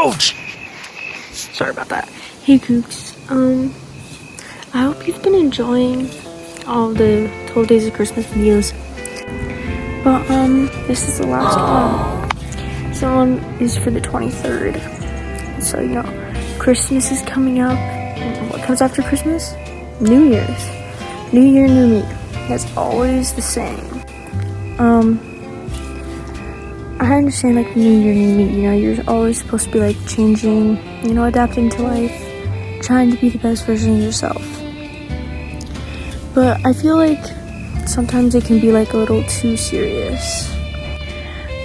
Ouch! Sorry about that. Hey Kooks, I hope you've been enjoying all the 12 Days of Christmas videos. But, this is the last one. This one is for the 23rd. So, you know, Christmas is coming up. What comes after Christmas? New Year's. New Year, new me. That's always the same. I understand, like, new year, new me, you know, you're always supposed to be, like, changing, you know, adapting to life, trying to be the best version of yourself. But I feel like sometimes it can be, like, a little too serious.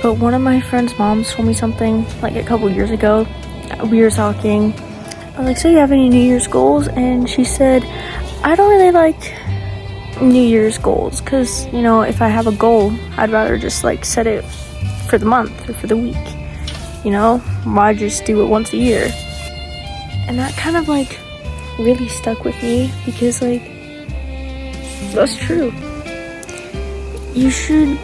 But one of my friend's moms told me something, like, a couple years ago. We were talking, I was like, so you have any New Year's goals? And she said, I don't really like New Year's goals, because, you know, if I have a goal, I'd rather just, like, set it for the month or for the week, you know, why just do it once a year? And that kind of like really stuck with me, because like that's true. You should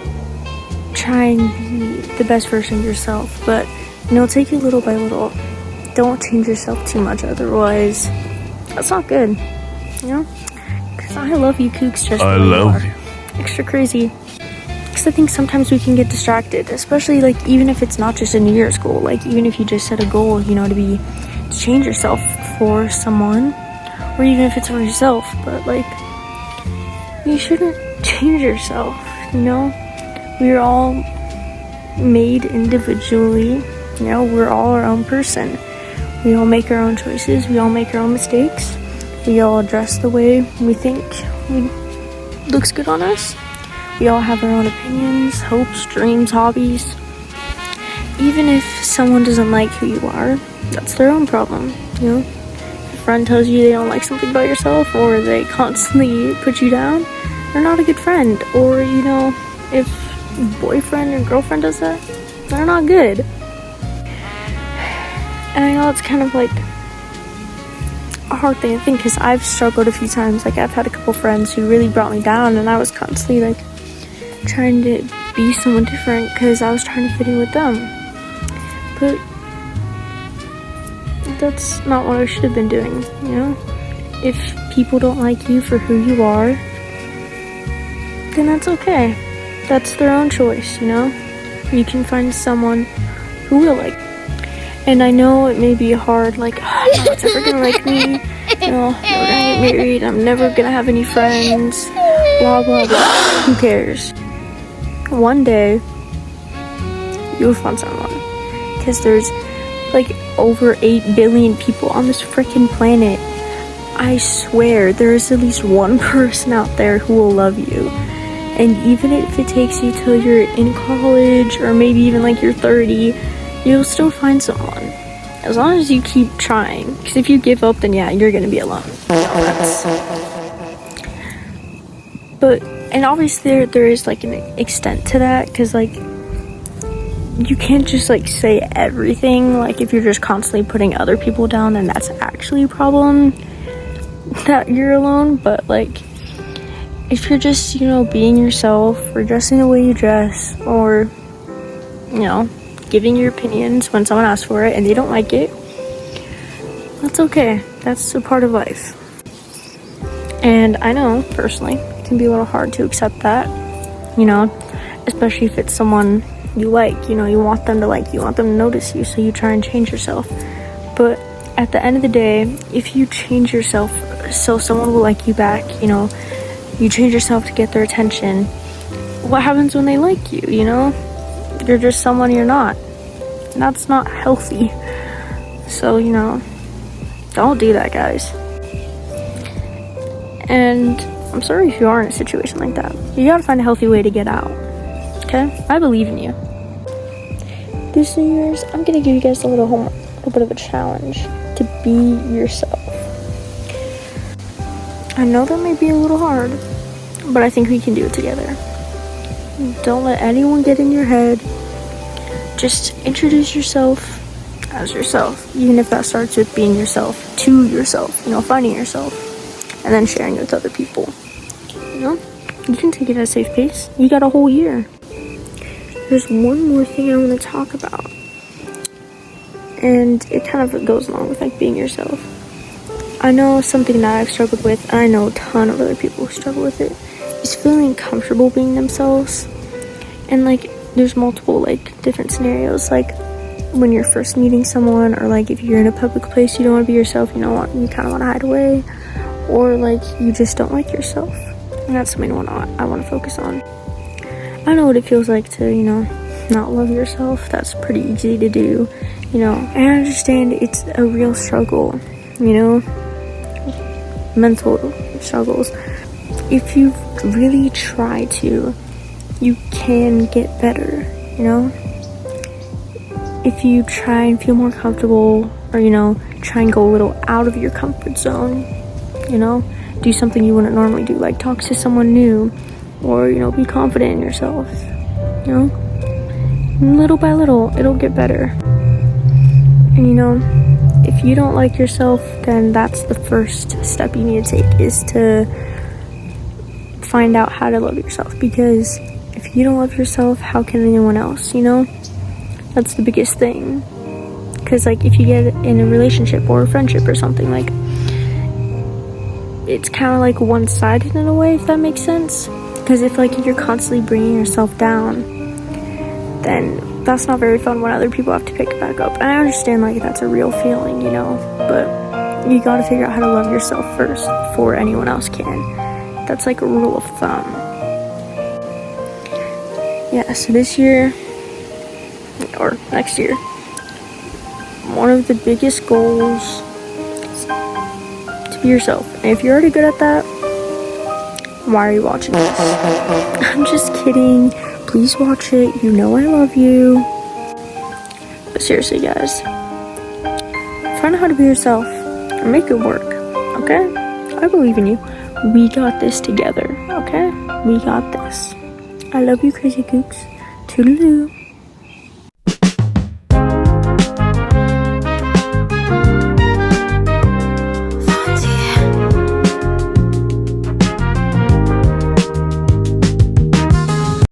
try and be the best version of yourself, but you know, take it little by little. Don't change yourself too much, otherwise that's not good, you know, because I love you Kooks just I love you. Extra crazy. Because I think sometimes we can get distracted, especially like even if it's not just a New Year's goal, like even if you just set a goal, you know, to change yourself for someone, or even if it's for yourself, but like you shouldn't change yourself, you know. We're all made individually, you know, we're all our own person. We all make our own choices, we all make our own mistakes, we all dress the way we think looks good on us. We all have our own opinions, hopes, dreams, hobbies. Even if someone doesn't like who you are, that's their own problem, you know? If a friend tells you they don't like something about yourself, or they constantly put you down, they're not a good friend. Or, you know, if boyfriend or girlfriend does that, they're not good. And I know it's kind of like a hard thing to think, because I've struggled a few times. Like, I've had a couple friends who really brought me down, and I was constantly like trying to be someone different because I was trying to fit in with them. But that's not what I should have been doing, you know? If people don't like you for who you are, then that's okay. That's their own choice, you know? You can find someone who will like you. And I know it may be hard, like, oh, no one's ever gonna like me, you know, I'm never gonna get married, I'm never gonna have any friends, blah, blah, blah. Who cares? One day, you'll find someone. Because there's, like, over 8 billion people on this freaking planet. I swear, there's at least one person out there who will love you. And even if it takes you till you're in college, or maybe even, like, you're 30, you'll still find someone. As long as you keep trying. Because if you give up, then yeah, you're gonna be alone. And obviously there is like an extent to that, because like you can't just like say everything. Like if you're just constantly putting other people down, then that's actually a problem that you're alone. But like if you're just, you know, being yourself, or dressing the way you dress, or, you know, giving your opinions when someone asks for it and they don't like it, that's okay. That's a part of life. And I know personally it can be a little hard to accept that, you know, especially if it's someone you like, you know, you want them to like you, want them to notice you, so you try and change yourself. But at the end of the day, if you change yourself so someone will like you back, you know, you change yourself to get their attention, what happens when they like you, you know? You're just someone you're not. And that's not healthy. So, you know, don't do that, guys. And I'm sorry if you are in a situation like that. You gotta find a healthy way to get out. Okay? I believe in you. This New Year's, I'm gonna give you guys a little homework, a little bit of a challenge to be yourself. I know that may be a little hard, but I think we can do it together. Don't let anyone get in your head. Just introduce yourself as yourself, even if that starts with being yourself to yourself, you know, finding yourself, and then sharing it with other people. You know, you can take it at a safe pace. You got a whole year. There's one more thing I want to talk about, And it kind of goes along with like being yourself. I know something that I've struggled with, and I know a ton of other people who struggle with it, is feeling comfortable being themselves. And like there's multiple like different scenarios, like when you're first meeting someone, or like if you're in a public place, you don't want to be yourself, you kind of want to hide away, or like you just don't like yourself. And that's something I want to focus on. I know what it feels like to, not love yourself. That's pretty easy to do, and I understand it's a real struggle, mental struggles. If you really try to, you can get better, If you try and feel more comfortable, or, try and go a little out of your comfort zone, do something you wouldn't normally do, like talk to someone new, or, be confident in yourself, Little by little, it'll get better. And, if you don't like yourself, then that's the first step you need to take, is to find out how to love yourself. Because if you don't love yourself, how can anyone else, That's the biggest thing. Because, like, if you get in a relationship or a friendship or something, like, it's kind of like one-sided in a way, if that makes sense. Because if, like, you're constantly bringing yourself down, then that's not very fun when other people have to pick it back up. And I understand, like, that's a real feeling, but you gotta figure out how to love yourself first before anyone else can. That's like a rule of thumb. Yeah, so this year, or next year, one of the biggest goals is to be yourself. And if you're already good at that, why are you watching this? I'm just kidding. Please watch it. I love you. But seriously, guys, find out how to be yourself and make it work, okay? I believe in you. We got this together, okay? We got this. I love you, crazy gooks. Toodaloo.